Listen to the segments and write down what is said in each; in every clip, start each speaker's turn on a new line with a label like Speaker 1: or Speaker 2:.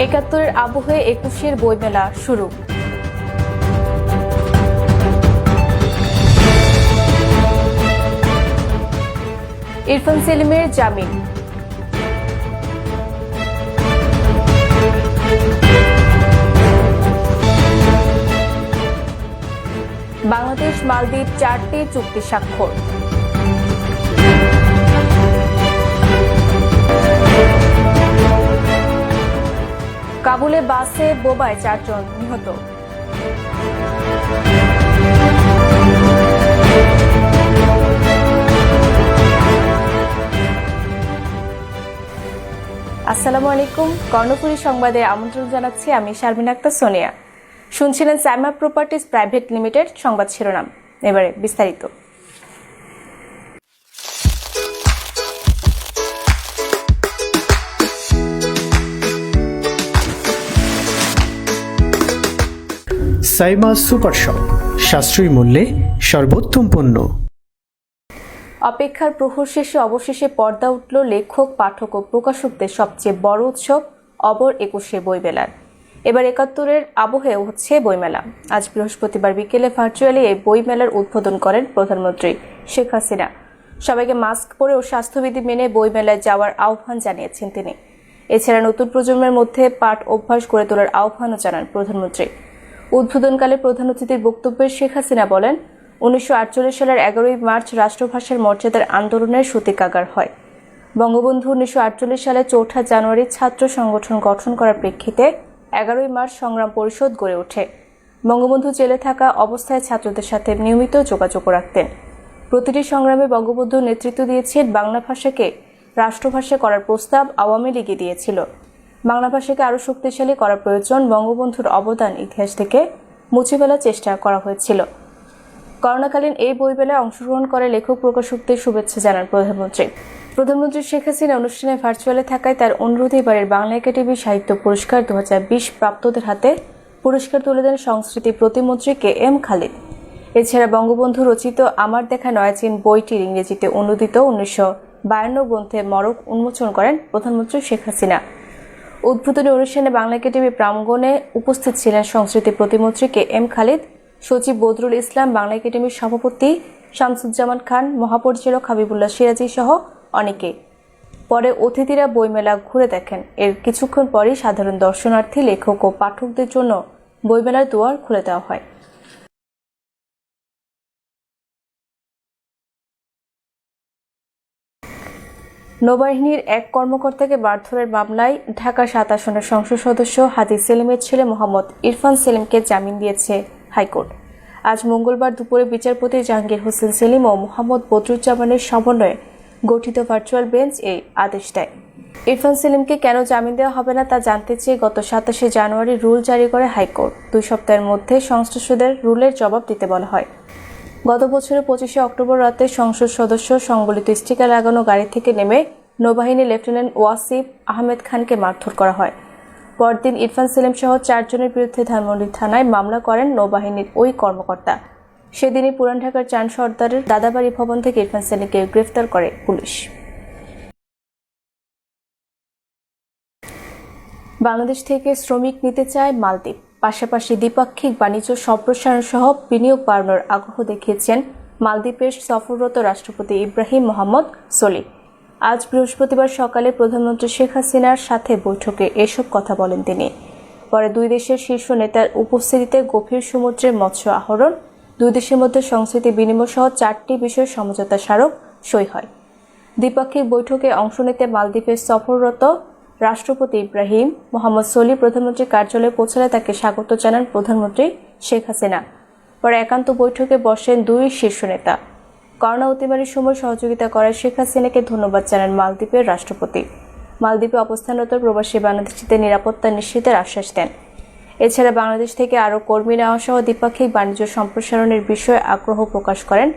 Speaker 1: একাত্তরের আবহে ২১-এর বইমেলা শুরু। ইরফান সেলিমের জামিন। বাংলাদেশ মালদ্বীপ ৪টি চুক্তি স্বাক্ষর। কাবুলে বাসে বোমায় ৪ জন নিহত। আসসালামু আলাইকুম, কর্ণফুলী সংবাদে আমন্ত্রণ জানাচ্ছি আমি শারমিন আক্তার সোনিয়া। শুনছিলেন সাইমা প্রপার্টিজ প্রাইভেট লিমিটেড সংবাদ শিরোনাম। এবারে বিস্তারিত।
Speaker 2: সাইমা সুপার শপ, সাশ্রয়ী মূল্যে সর্বোত্তম পণ্য।
Speaker 1: অপেক্ষার প্রহর শেষে অবশেষে পর্দা উঠল লেখক, পাঠক ও প্রকাশকদের সবচেয়ে বড় উৎসব অবর ২১শে বইমেলার। এবার ৭১-এর আবহেও হচ্ছে বইমেলা। আজ বৃহস্পতিবার বিকেলে ভার্চুয়ালি এই বইমেলার উদ্বোধন করেন প্রধানমন্ত্রী শেখ হাসিনা। সবাইকে মাস্ক পরে ও স্বাস্থ্যবিধি মেনে বইমেলায় যাওয়ার আহ্বান জানিয়েছেন তিনি। এছাড়া নতুন প্রজন্মের মধ্যে পাঠ অভ্যাস গড়ে তোলার আহ্বানও জানান প্রধানমন্ত্রী। উদ্বোধনকালে প্রধান অতিথির বক্তব্যে শেখ হাসিনা বলেন, ১৯৪৮ সালের ১১ই মার্চ রাষ্ট্রভাষার মর্যাদার আন্দোলনের সূতিকাগার হয়। বঙ্গবন্ধু ১৯৪৮ সালে ৪ঠা জানুয়ারি ছাত্র সংগঠন গঠন করার প্রেক্ষিতে ১১ই মার্চ সংগ্রাম পরিষদ গড়ে ওঠে। বঙ্গবন্ধু জেলে থাকা অবস্থায় ছাত্রদের সাথে নিয়মিত যোগাযোগ রাখতেন। প্রতিটি সংগ্রামে বঙ্গবন্ধু নেতৃত্ব দিয়েছেন। বাংলা ভাষাকে রাষ্ট্রভাষা করার প্রস্তাব আওয়ামী লীগে দিয়েছিল। বাংলা ভাষাকে আরও শক্তিশালী করার প্রয়োজন। বঙ্গবন্ধুর অবদান ইতিহাস থেকে মুছে ফেলার চেষ্টা করা হয়েছিল। করোনাকালীন এই বইমেলায় অংশগ্রহণ করে লেখক প্রকাশকদের শুভেচ্ছা জানান প্রধানমন্ত্রী। প্রধানমন্ত্রী শেখ হাসিনা অনুষ্ঠানে ভার্চুয়ালে থাকায় তার অনুরোধে এবারের বাংলা একাডেমি সাহিত্য পুরস্কার ২০২০ প্রাপ্তদের হাতে পুরস্কার তুলে দেন সংস্কৃতি প্রতিমন্ত্রী কে.এম. খালিদ। এছাড়া বঙ্গবন্ধু রচিত আমার দেখা নয়াচীন বইটির ইংরেজিতে অনুদিত ১৯৫২ গ্রন্থে মরক উন্মোচন করেন প্রধানমন্ত্রী শেখ হাসিনা। উদ্বোধনী অনুষ্ঠানে বাংলা একাডেমি প্রাঙ্গণে উপস্থিত ছিলেন সংস্কৃতি প্রতিমন্ত্রী কে.এম. খালিদ, সচিব বদরুল ইসলাম, বাংলা একাডেমির সভাপতি শামসুজ্জামান খান, মহাপরিচালক হাবিবুল্লাহ সিরাজি সহ অনেকে। পরে অতিথিরা বইমেলা ঘুরে দেখেন। এর কিছুক্ষণ পরই সাধারণ দর্শনার্থী, লেখক ও পাঠকদের জন্য বইমেলার দুয়ার খুলে দেওয়া হয়। নৌবাহিনীর এক কর্মকর্তাকে মারধরের মামলায় ঢাকা ৭ আসনের সংসদ সদস্য হাজি সেলিমের ছেলে মোহাম্মদ ইরফান সেলিমকে জামিন দিয়েছে হাইকোর্ট। আজ মঙ্গলবার দুপুরে বিচারপতি জাহাঙ্গীর হোসেন সেলিম ও মোহাম্মদ বদরুজ্জামানের সমন্বয়ে গঠিত ভার্চুয়াল বেঞ্চ এই আদেশ দেয়। ইরফান সেলিমকে কেন জামিন দেওয়া হবে না তা জানতে চেয়ে গত ২৭শে জানুয়ারি রুল জারি করে হাইকোর্ট। ২ সপ্তাহের মধ্যে সংশ্লিষ্টদের রুলের জবাব দিতে বলা হয়। গত বছরের ২৫শে অক্টোবর রাতে সংসদ সদস্য সংবলিত স্টিকার লাগানো গাড়ি থেকে নেমে নৌবাহিনী লেফটেন্যান্ট ওয়াসিফ আহমেদ খানকে মারধর করা হয়। পরদিন ইরফান সেলিম সহ ৪ জনের বিরুদ্ধে ধানমন্ডি থানায় মামলা করেন নৌবাহিনীর ওই কর্মকর্তা। সেদিনই পুরান ঢাকার চান সর্দারের দাদাবাড়ি ভবন থেকে ইরফান সেলিমকে গ্রেফতার করে পুলিশ। বাংলাদেশ থেকে শ্রমিক নিতে চায় মালদ্বীপ। পাশাপাশি দ্বিপাক্ষিক বাণিজ্য সম্প্রসারণ সহ বিনিয়োগ বাড়ানোর আগ্রহ দেখিয়েছেন মালদ্বীপের সফররত রাষ্ট্রপতি ইব্রাহিম মোহাম্মদ সোলিহ। আজ বৃহস্পতিবার সকালে প্রধানমন্ত্রী শেখ হাসিনার সাথে বৈঠকে এসব কথা বলেন তিনি। পরে দুই দেশের শীর্ষ নেতার উপস্থিতিতে গভীর সমুদ্রে মৎস্য আহরণ, দুই দেশের মধ্যে সংস্কৃতি বিনিময় সহ ৪টি বিষয়ে সমঝোতা স্মারক সই হয়। দ্বিপাক্ষিক বৈঠকে অংশ নিতে মালদ্বীপের সফররত রাষ্ট্রপতি ইব্রাহিম মোহাম্মদ সোলিহ প্রধানমন্ত্রীর কার্যালয়ে পৌঁছালে তাকে স্বাগত জানান প্রধানমন্ত্রী শেখ হাসিনা। পরে একান্ত বৈঠকে বসেন দুই শীর্ষ নেতা। করোনা অতিমারির সময় সহযোগিতা করায় শেখ হাসিনাকে ধন্যবাদ জানান মালদ্বীপের রাষ্ট্রপতি। মালদ্বীপে অবস্থানরত প্রবাসী বাংলাদেশিদের নিরাপত্তা নিশ্চিতের আশ্বাস দেন। এছাড়া বাংলাদেশ থেকে আরও কর্মী নেওয়া সহ দ্বিপাক্ষিক বাণিজ্য সম্প্রসারণের বিষয়ে আগ্রহ প্রকাশ করেন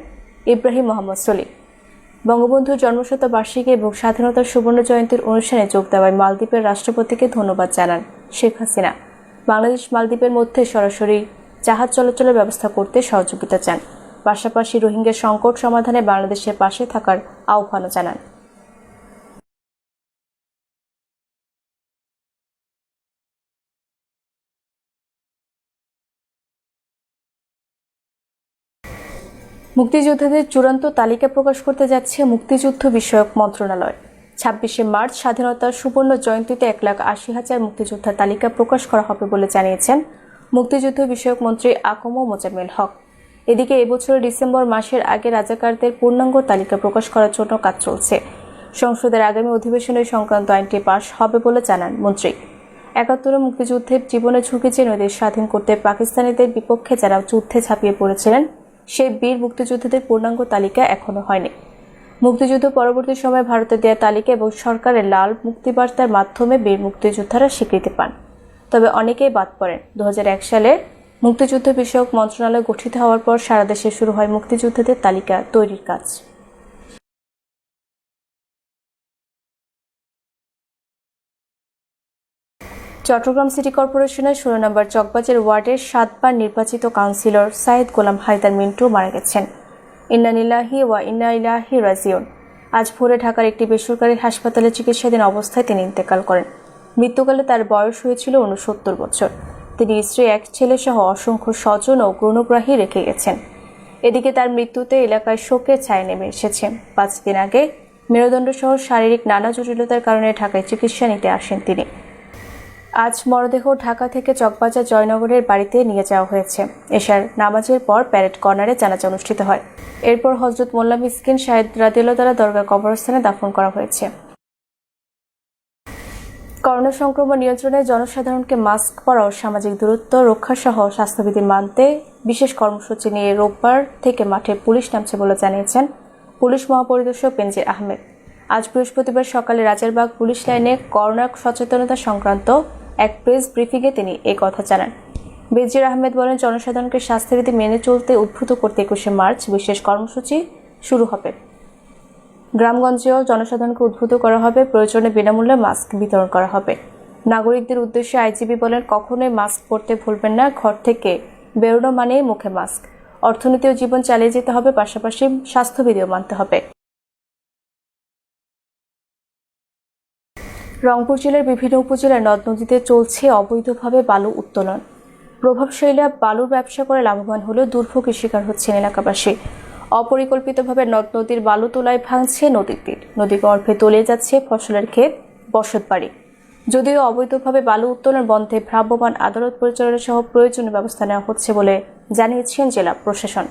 Speaker 1: ইব্রাহিম মোহাম্মদ সোলিহ। বঙ্গবন্ধুর জন্মশতবার্ষিকী এবং স্বাধীনতার সুবর্ণ জয়ন্তীর অনুষ্ঠানে যোগ দেওয়ায় মালদ্বীপের রাষ্ট্রপতিকে ধন্যবাদ জানান শেখ হাসিনা। বাংলাদেশ মালদ্বীপের মধ্যে সরাসরি জাহাজ চলাচলের ব্যবস্থা করতে সহযোগিতা চান। পাশাপাশি রোহিঙ্গা সংকট সমাধানে বাংলাদেশের পাশে থাকার আহ্বানও জানান। মুক্তিযোদ্ধাদের চূড়ান্ত তালিকা প্রকাশ করতে যাচ্ছে মুক্তিযুদ্ধ বিষয়ক মন্ত্রণালয়। ২৬শে মার্চ স্বাধীনতার সুবর্ণ জয়ন্তীতে ১,৮০,০০০ মুক্তিযোদ্ধার তালিকা প্রকাশ করা হবে বলে জানিয়েছেন মুক্তিযুদ্ধ বিষয়ক মন্ত্রী আকম মোজাম্মেল হক। এদিকে এবছরের ডিসেম্বর মাসের আগে রাজাকারদের পূর্ণাঙ্গ তালিকা প্রকাশ করার জন্য কাজ চলছে। সংসদের আগামী অধিবেশনে সংক্রান্ত আইনটি পাশ হবে বলে জানান মন্ত্রী। ৭১ মুক্তিযুদ্ধের জীবনের ঝুঁকি চেয়ে নদীর স্বাধীন করতে পাকিস্তানিদের বিপক্ষে যারা যুদ্ধে ঝাঁপিয়ে পড়েছিলেন সেই বীর মুক্তিযোদ্ধাদের পূর্ণাঙ্গ তালিকা এখনো হয়নি। মুক্তিযুদ্ধ পরবর্তী সময়ে ভারতের দেয়া তালিকা এবং সরকারের লাল মুক্তিবার্তার মাধ্যমে বীর মুক্তিযোদ্ধারা স্বীকৃতি পান, তবে অনেকেই বাদ পড়েন। ২০০১ সালে মুক্তিযুদ্ধ বিষয়ক মন্ত্রণালয় গঠিত হওয়ার পর সারা দেশে শুরু হয় মুক্তিযোদ্ধাদের তালিকা তৈরির কাজ। চট্টগ্রাম সিটি কর্পোরেশনের ১৬ নম্বর চকবাজার ওয়ার্ডের ৭ বার নির্বাচিত কাউন্সিলর সাইদ গোলাম হায়দার মিন্টু মারা গেছেন। ইন্না লিল্লাহি ওয়া ইন্না ইলাইহি রাজিউন। আজ ভোরে ঢাকার একটি বেসরকারি হাসপাতালে চিকিৎসাধীন অবস্থায় তিনি ইন্তেকাল করেন। মৃত্যুকালে তার বয়স হয়েছিল ৬৯ বছর। তিনি স্ত্রী, এক ছেলে সহ অসংখ্য স্বজন ও গ্রহণগ্রাহী রেখে গেছেন। এদিকে তার মৃত্যুতে এলাকায় শোকের ছায়া নেমে এসেছে। ৫ দিন আগে মেরুদণ্ড সহ শারীরিক নানা জটিলতার কারণে ঢাকায় চিকিৎসা নিতে আসেন তিনি। আজ মরদেহ ঢাকা থেকে চকবাজার জয়নগরের বাড়িতে নিয়ে যাওয়া হয়েছে। এশার নামাজের পর প্যারেড কর্নারে জানাজা অনুষ্ঠিত হয়। এরপর হযরত মোল্লা মিসকিন সাহেদ রাদিয়াল্লাহু তাআলা দরগা কবরস্থানে দাফন করা হয়েছে। করোনা সংক্রমণ নিয়ন্ত্রণে জনসাধারণকে মাস্ক পরা ও সামাজিক দূরত্ব রক্ষা সহ স্বাস্থ্যবিধি মানতে বিশেষ কর্মসূচি নিয়ে রোববার থেকে মাঠে পুলিশ নামছে বলে জানিয়েছেন পুলিশ মহাপরিদর্শক বেনজির আহমেদ। আজ বৃহস্পতিবার সকালে রাজারবাগ পুলিশ লাইনে করোনা সচেতনতা সংক্রান্ত এক প্রেস ব্রিফিংয়ে তিনি এই কথা জানান। বেনজির আহমেদ বলেন, জনসাধারণকে স্বাস্থ্যবিধি মেনে চলতে উদ্বুদ্ধ করতে ২১শে মার্চ বিশেষ কর্মসূচি শুরু হবে। গ্রামগঞ্জেও জনসাধারণকে উদ্বুদ্ধ করা হবে, প্রয়োজনে বিনামূল্যে মাস্ক বিতরণ করা হবে। নাগরিকদের উদ্দেশ্যে আইজিপি বলেন, কখনোই মাস্ক পরতে ভুলবেন না। ঘর থেকে বেরোনো মানেই মুখে মাস্ক। অর্থনীতি ও জীবন চালিয়ে যেতে হবে, পাশাপাশি স্বাস্থ্যবিধিও মানতে হবে। রংপুর জেলার বিভিন্ন উপজেলার নদ নদীতে চলছে অবৈধভাবে বালু উত্তোলন। প্রভাবশালীরা বালুর ব্যবসা করে লাভবান হলেও দুর্ভোগের শিকার হচ্ছেন এলাকাবাসী। অপরিকল্পিতভাবে নদ নদীর বালু তোলায় ভাঙছে নদীর তীর, নদী গর্ভে তলিয়ে যাচ্ছে ফসলের ক্ষেত, বসতবাড়ি। যদিও অবৈধভাবে বালু উত্তোলন বন্ধে ভ্রাম্যমাণ আদালত পরিচালনা সহ প্রয়োজনীয় ব্যবস্থা নেওয়া হচ্ছে বলে জানিয়েছেন জেলা প্রশাসন।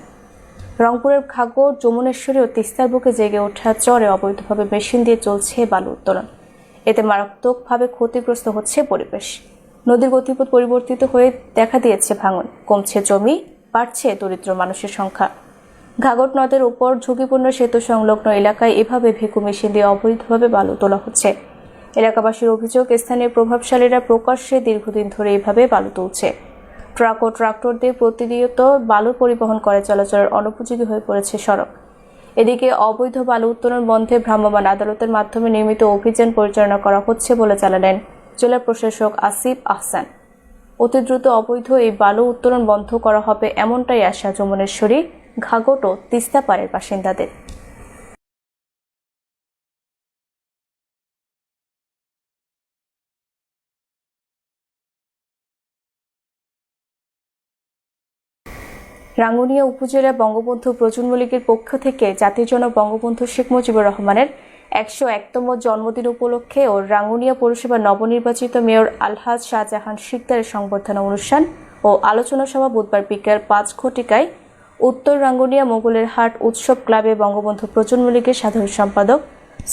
Speaker 1: রংপুরের ঘাগর, যমুনেশ্বরী ও তিস্তার বুকে জেগে ওঠা চরে অবৈধভাবে মেশিন দিয়ে চলছে বালু উত্তোলন। এতে মারাত্মকভাবে ক্ষতিগ্রস্ত হচ্ছে পরিবেশ। নদীর গতিপথ পরিবর্তিত হয়ে দেখা দিয়েছে ভাঙন, কমছে জমি, বাড়ছে দরিদ্র মানুষের সংখ্যা। ঘাগর নদের উপর ঝুঁকিপূর্ণ সেতু সংলগ্ন এলাকায় এভাবে ভেকু মেশিন দিয়ে অবৈধভাবে বালু তোলা হচ্ছে। এলাকাবাসীর অভিযোগ, স্থানীয় প্রভাবশালীরা প্রকাশ্যে দীর্ঘদিন ধরে এভাবে বালু তুলছে। ট্রাক ও ট্রাক্টর দিয়ে প্রতিনিয়ত বালু পরিবহন করে চলাচলের অনুপযোগী হয়ে পড়েছে সড়ক। এদিকে অবৈধ বালু উত্তোলন বন্ধে ভ্রাম্যমাণ আদালতের মাধ্যমে নিয়মিত অভিযান পরিচালনা করা হচ্ছে বলে জানালেন জেলা প্রশাসক আসিফ আহসান। অতি দ্রুত অবৈধ এই বালু উত্তোলন বন্ধ করা হবে এমনটাই আশা যমুনেশ্বরী, ঘাগট ও তিস্তা পাড়ের বাসিন্দাদের। রাঙ্গুনিয়া উপজেলা বঙ্গবন্ধু প্রজন্ম লীগের পক্ষ থেকে জাতির জনক বঙ্গবন্ধু শেখ মুজিবুর রহমানের ১০১তম জন্মদিন উপলক্ষে ও রাঙ্গুনিয়া পৌরসভার নবনির্বাচিত মেয়র আলহাজ শাহজাহান শিকদারের সংবর্ধনা অনুষ্ঠান ও আলোচনা সভা বুধবার বিকেল ৫ ঘটিকায় উত্তর রাঙ্গুনিয়া মোগলের হাট উৎসব ক্লাবে বঙ্গবন্ধু প্রজন্ম লীগের সাধারণ সম্পাদক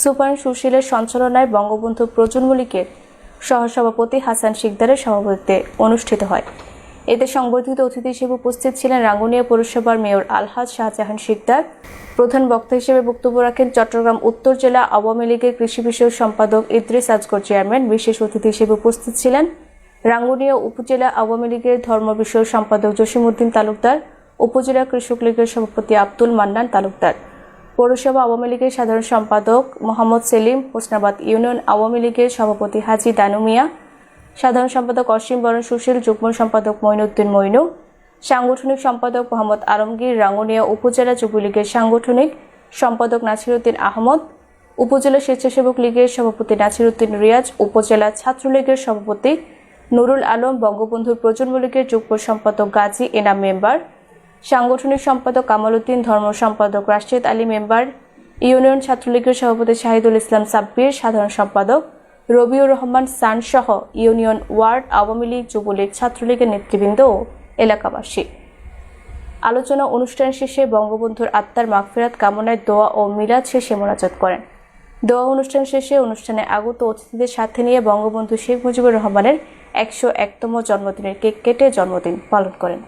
Speaker 1: সুপাইন সুশীলের সঞ্চালনায় বঙ্গবন্ধু প্রজন্ম লীগের সহসভাপতি হাসান শিকদারের সভাপতিত্বে অনুষ্ঠিত হয়। এতে সংবর্ধিত অতিথি হিসেবে উপস্থিত ছিলেন রাঙ্গুনিয়া পৌরসভার মেয়র আলহাজ শাহজাহান শিকদার। প্রধান বক্তা হিসেবে বক্তব্য রাখেন চট্টগ্রাম উত্তর জেলা আওয়ামী লীগের কৃষি বিষয়ক সম্পাদক ইদ্রিস আজগর চেয়ারম্যান। বিশেষ অতিথি হিসেবে উপস্থিত ছিলেন রাঙ্গুনিয়া উপজেলা আওয়ামী লীগের ধর্ম বিষয়ক সম্পাদক জসিমউদ্দিন তালুকদার, উপজেলা কৃষক লীগের সভাপতি আব্দুল মান্নান তালুকদার, পৌরসভা আওয়ামী লীগের সাধারণ সম্পাদক মোহাম্মদ সেলিম, হোসনাবাদ ইউনিয়ন আওয়ামী লীগের সভাপতি হাজি দানু মিয়া, সাধারণ সম্পাদক অসীম বরণ সুশীল, যুগ্ম সম্পাদক মঈনুদ্দিন মঈনু, সাংগঠনিক সম্পাদক মোহাম্মদ আলমগীর, রাঙ্গুনিয়া উপজেলা যুবলীগের সাংগঠনিক সম্পাদক নাছিরউদ্দিন আহমদ, উপজেলা স্বেচ্ছাসেবক লীগের সভাপতি নাছিরউদ্দিন রিয়াজ, উপজেলা ছাত্রলীগের সভাপতি নুরুল আলম, বঙ্গবন্ধুর প্রজন্ম লীগের যুগ্ম সম্পাদক গাজী এনাম মেম্বার, সাংগঠনিক সম্পাদক কামাল উদ্দিন, ধর্ম সম্পাদক রাশেদ আলী মেম্বার, ইউনিয়ন ছাত্রলীগের সভাপতি শাহিদুল ইসলাম সাব্বির, সাধারণ সম্পাদক রবিউর রহমান সান সহ ইউনিয়ন, ওয়ার্ড আওয়ামী লীগ, যুবলীগ, ছাত্রলীগের নেতৃবৃন্দ ও এলাকাবাসী। আলোচনা অনুষ্ঠান শেষে বঙ্গবন্ধুর আত্মার মাগফিরাত কামনায় দোয়া ও মিলাদ শেষে মোনাজাত করেন। দোয়া অনুষ্ঠান শেষে অনুষ্ঠানে আগত অতিথিদের সাথে নিয়ে বঙ্গবন্ধু শেখ মুজিবুর রহমানের 101তম জন্মদিনের কেক কেটে জন্মদিন পালন করেন।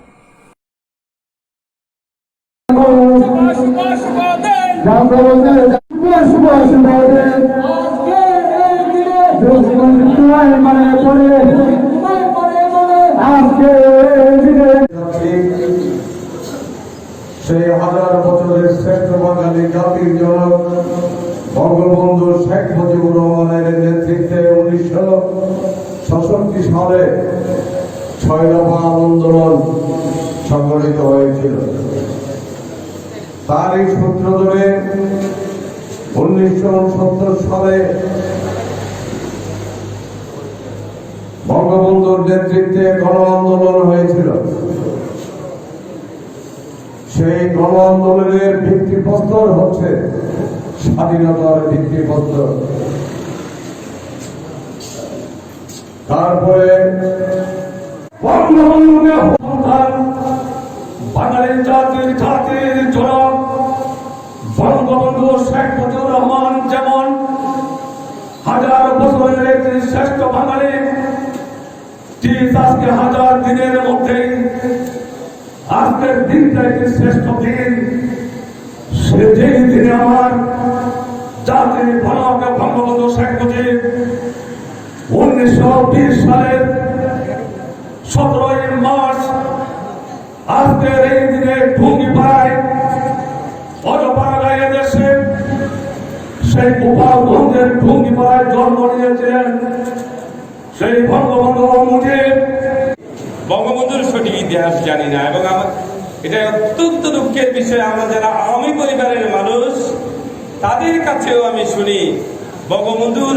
Speaker 3: সেই হাজার বছরের শ্রেষ্ঠ বাঙালি জাতির জনক বঙ্গবন্ধু শেখ মুজিবুর রহমানের নেতৃত্বে 1966 সালে 6 দফা আন্দোলন সংগঠিত হয়েছিল। তারই সূত্র ধরে 1969 সালে বঙ্গবন্ধুর নেতৃত্বে গণ আন্দোলন হয়েছিল। সেই গণ আন্দোলনের ভিত্তিপ্রস্তর হচ্ছে স্বাধীনতার ভিত্তিপ্রস্তর। তারপরে বাঙালি জাতির জনক বঙ্গবন্ধু শেখ মুজিবুর রহমান যেমন হাজার বছরের একটি শ্রেষ্ঠ বাঙালি, ঠিক আজকে হাজার দিনের মধ্যে আজকের দিনটা একটি শ্রেষ্ঠ দিন। সে যেই দিনে আমার জাতির জনক বঙ্গবন্ধু শেখ মুজিব 1920 সালের 17 মার্চ আজকের এই দিনে টুঙ্গিপাড়ায় অজপাড়া দেশে সেই গোপালগঞ্জের টুঙ্গিপাড়ায় জন্ম নিয়েছিলেন সেই বঙ্গবন্ধু মুজিব।
Speaker 4: বঙ্গবন্ধুর সঠিক ইতিহাস জানি না এবং এটা অত্যন্ত দুঃখের বিষয়। আমরা যারা আওয়ামী পরিবারের মানুষ তাদের কাছেও আমি শুনি বঙ্গবন্ধুর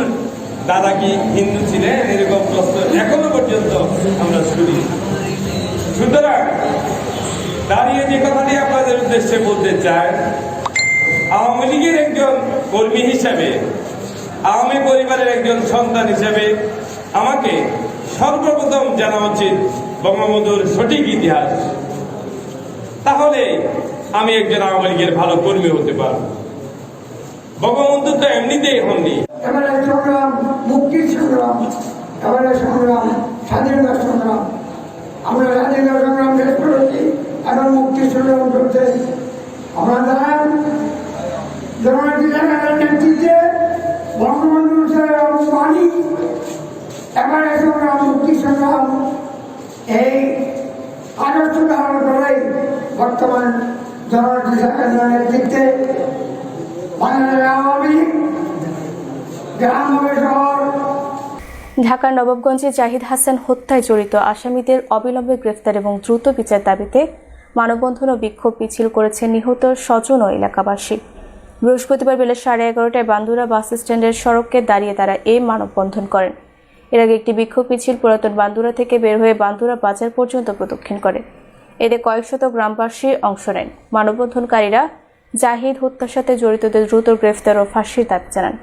Speaker 4: দাদা কি হিন্দু ছিলেন, এরকম প্রশ্ন এখনো পর্যন্ত আমরা শুনি। সুতরাং দাঁড়িয়ে যে কথাটি আপনাদের উদ্দেশ্যে বলতে চাই, আওয়ামী লীগের একজন কর্মী হিসাবে, আওয়ামী পরিবারের একজন সন্তান হিসাবে আমাকে সর্বপ্রথম জানা উচিত বঙ্গবন্ধুর সঠিক ইতিহাস। তাহলে আমি একজন আওয়ামী লীগের ভালো কর্মী হতে পারব। বঙ্গবন্ধু তো এমনিতেই হননি।
Speaker 5: এবারে সংগ্রাম, মুক্তির সংগ্রাম, এবারে সংগ্রাম, স্বাধীনতা সংগ্রাম। আমরা স্বাধীনতা সংগ্রাম শেষ করেছি, এখন মুক্তির সংগ্রাম করতে আমরা জানেন জননেত্রীর নেতৃত্বে বঙ্গবন্ধুর বাণী এবারে সংগ্রাম, মুক্তির সংগ্রাম এই আদর্শ ধারণ করে বর্তমান জননেত্রীর নেতৃত্বে বাংলাদেশ আওয়ামী লীগ গ্রাম হবে শহর।
Speaker 1: ঢাকার নবাবগঞ্জে জাহিদ হাসান হত্যায় জড়িত আসামিদের অবিলম্বে গ্রেফতার এবং দ্রুত বিচার দাবিতে মানববন্ধন ও বিক্ষোভ মিছিল করেছে নিহত স্বজন ও এলাকাবাসী। বৃহস্পতিবার বেলা 11:30টায় বান্দুরা বাস স্ট্যান্ডের সড়কে দাঁড়িয়ে তারা এই মানববন্ধন করেন। এর আগে একটি বিক্ষোভ মিছিল পুরাতন বান্দুরা থেকে বের হয়ে বান্দুরা বাজার পর্যন্ত প্রদক্ষিণ করে। এতে কয়েকশত গ্রামবাসী অংশ নেন। মানববন্ধনকারীরা জাহিদ হত্যার সাথে জড়িতদের দ্রুত গ্রেফতার ও ফাঁসির দাবি জানান।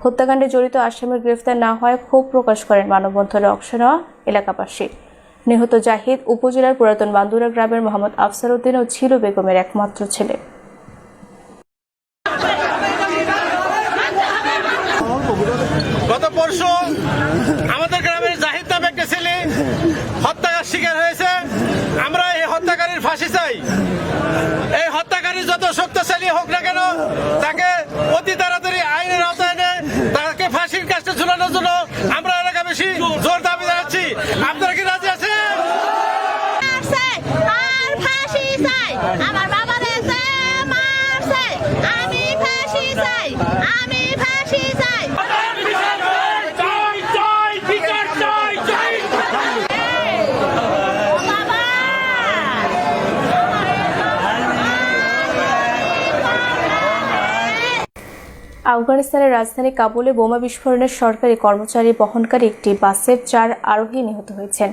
Speaker 1: হত্যাকাণ্ডে জড়িত আসামির গ্রেফতার না হয় ক্ষোভ প্রকাশ করেন মানববন্ধনে অংশ নেওয়া এলাকাবাসী। নিহত জাহিদ উপজেলার পুরাতন বান্দুরা গ্রামের মোহাম্মদ আফসার উদ্দিন ও ছিল বেগমের একমাত্র ছেলে।
Speaker 6: গত পরশু আমাদের গ্রামের জাহিদ নামে একটা ছেলে হত্যার শিকার হয়েছে। আমরা এই হত্যাকারীর ফাঁসি চাই। এই হত্যাকারী যত শক্তিশালী হোক না কেন, তাকে অতি তাড়াতাড়ি আইনের আওতায় এনে তাকে ফাঁসির কাছে ঝুলানোর জন্য আমরা এলাকাবাসী জোর দাবি জানাচ্ছি। আপনারা কি রাজি আছেন?
Speaker 7: আমার বাবা মারছে, আমি ফাঁসি চাই, আমি ফাঁসি চাই।
Speaker 1: আফগানিস্তানের রাজধানী কাবুলে বোমা বিস্ফোরণের সরকারি কর্মচারী বহনকারী একটি বাসের 4 আরোহী নিহত হয়েছেন।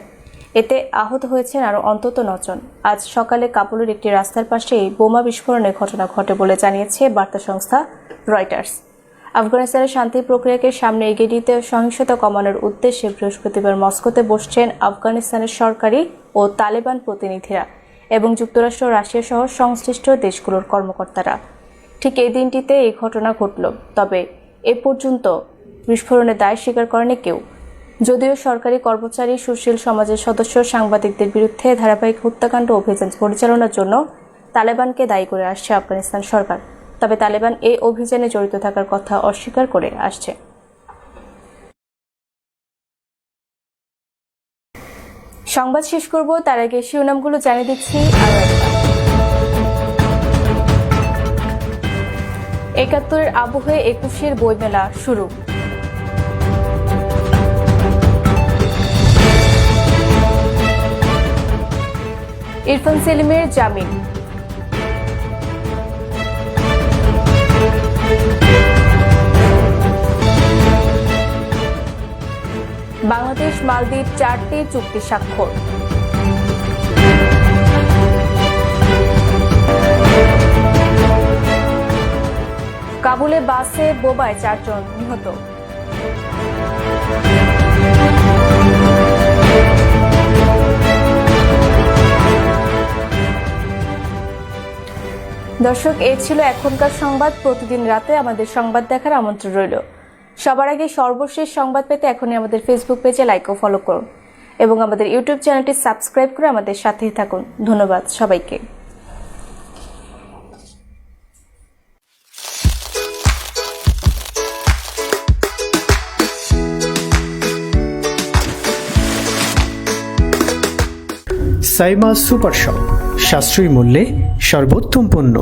Speaker 1: এতে আহত হয়েছেন আরও অন্তত 9 জন। আজ সকালে কাবুলের একটি রাস্তার পাশে এই বোমা বিস্ফোরণের ঘটনা ঘটে বলে জানিয়েছে বার্তা সংস্থা রয়টার্স। আফগানিস্তানের শান্তি প্রক্রিয়াকে সামনে এগিয়ে নিতে সহিংসতা কমানোর উদ্দেশ্যে বৃহস্পতিবার মস্কোতে বসছেন আফগানিস্তানের সরকারি ও তালেবান প্রতিনিধিরা এবং যুক্তরাষ্ট্র, রাশিয়া সহ সংশ্লিষ্ট দেশগুলোর কর্মকর্তারা। ঠিক এই দিনটিতে এই ঘটনা ঘটল, তবে এ পর্যন্ত বিস্ফোরণের দায় স্বীকার করেনি কেউ। যদিও সরকারি কর্মচারী, সুশীল সমাজের সদস্য, সাংবাদিকদের বিরুদ্ধে ধারাবাহিক হত্যাকাণ্ড অভিযান পরিচালনার জন্য তালেবানকে দায়ী করে আসছে আফগানিস্তান সরকার, তবে তালেবান এই অভিযানে জড়িত থাকার কথা অস্বীকার করে আসছে। সংবাদ শেষ করব, তার আগে শিরোনামগুলো জানিয়ে দিচ্ছি। ৭১-এর আবহে ২১-এর বইমেলা শুরু। ইরফান সেলিমের জামিন। বাংলাদেশ মালদ্বীপ 4টি চুক্তি স্বাক্ষর। কাবুলে বাসে বোমায় 4 জন নিহত। দর্শক, এই ছিল এখনকার সংবাদ। প্রতিদিন রাতে আমাদের সংবাদ দেখার আমন্ত্রণ রইল। সবার আগে সর্বশেষ সংবাদ পেতে এখনই আমাদের ফেসবুক পেজে লাইক ও ফলো করুন এবং আমাদের ইউটিউব চ্যানেলটি সাবস্ক্রাইব করে আমাদের সাথেই থাকুন। ধন্যবাদ সবাইকে।
Speaker 2: সাইমা সুপার শপ, সাশ্রয়ী মূল্যে সর্বোত্তম পণ্য।